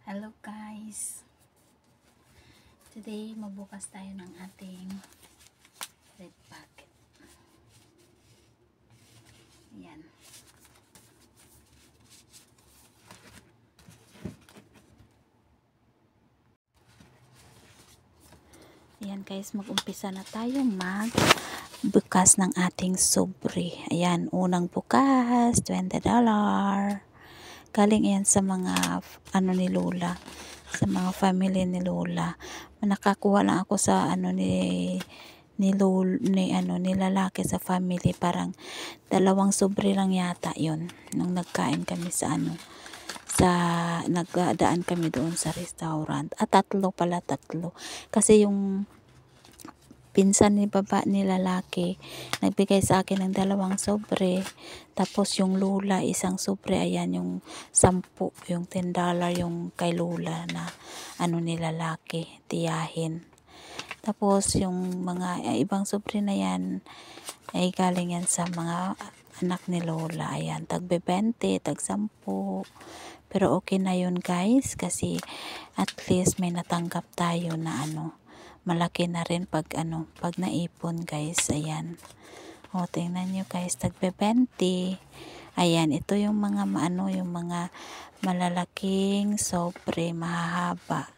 Hello guys! Today, magbukas tayo ng ating red packet. Ayan. Ayan guys, mag-umpisa na tayo magbukas ng ating sobre. Ayan, unang bukas, $20. Galing yan sa mga ni Lola, sa mga family ni Lola. Nakakuha lang ako sa ni lalaki sa family, parang 2 sobre lang yata yun nung nagkain kami sa nagdaan kami doon sa restaurant. 3 pala, 3 kasi yung pinsan ni lalaki nagbigay sa akin ng 2 sobre, tapos yung Lola 1 sobre. Ayan yung 10, yung $10 yung kay Lola na ni lalaki, tiyahin. Tapos yung mga ibang sobre na yan ay galing yan sa mga anak ni Lola. Ayan, tagbe 20, tag 10. Pero okay na yun guys, kasi at least may natanggap tayo na malaki na rin pag naipon guys. Ayan. O, tingnan nyo guys, tagbe 20. Ayan, ito yung mga yung mga malalaking sobre, mahahaba.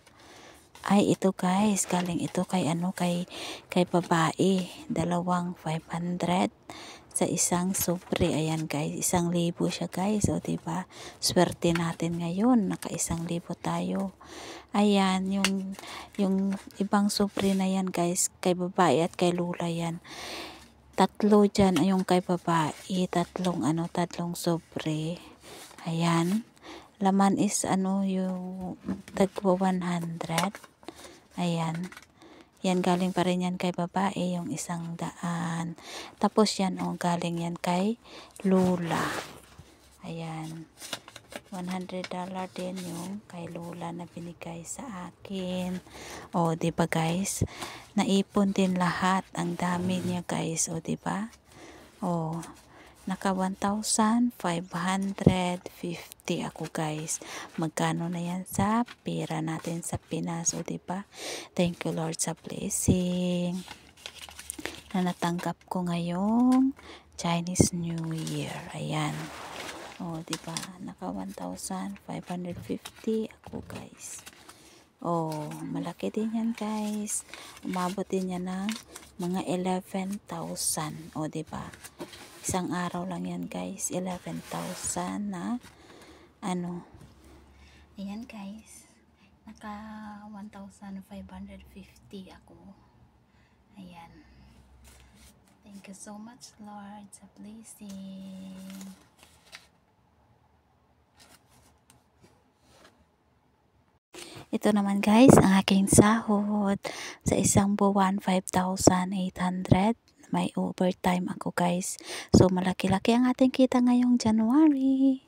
Ay, ito guys, galing ito kay kay babae, 2 500 sa 1 sobre. Ayan guys, 1,000 siya guys. O diba, swerte natin ngayon, naka 1,000 tayo. Ayan, yung ibang sobre na yan guys, kay babae at kay Lola yan. 3 dyan, yung kay babae, 3 sobre. Ayan, laman is yung tagwa 100. Ayan, yan galing pa rin yan kay babae, yung 100. Tapos yan galing yan kay Lola. Ayan, $100 din yung kay Lola na binigay sa akin. O diba guys, naipon din lahat, ang dami niya guys. O diba, o naka 1,550 ako guys. Magkano na yan sa pera natin sa Pinas? O diba, thank you Lord sa blessing na natanggap ko ngayong Chinese New Year. Ayan. O diba, naka 1,550 ako guys. O, malaki din yan guys. Umabot din yan ng mga 11,000. O diba, isang araw lang yan guys, 11,000 na ayan guys, naka 1,550 ako. Ayan, thank you so much Lord sa blessing. Ito naman guys, ang aking sahod sa isang buwan, 5,800. May overtime ako guys. So malaki-laki ang ating kita ngayong January.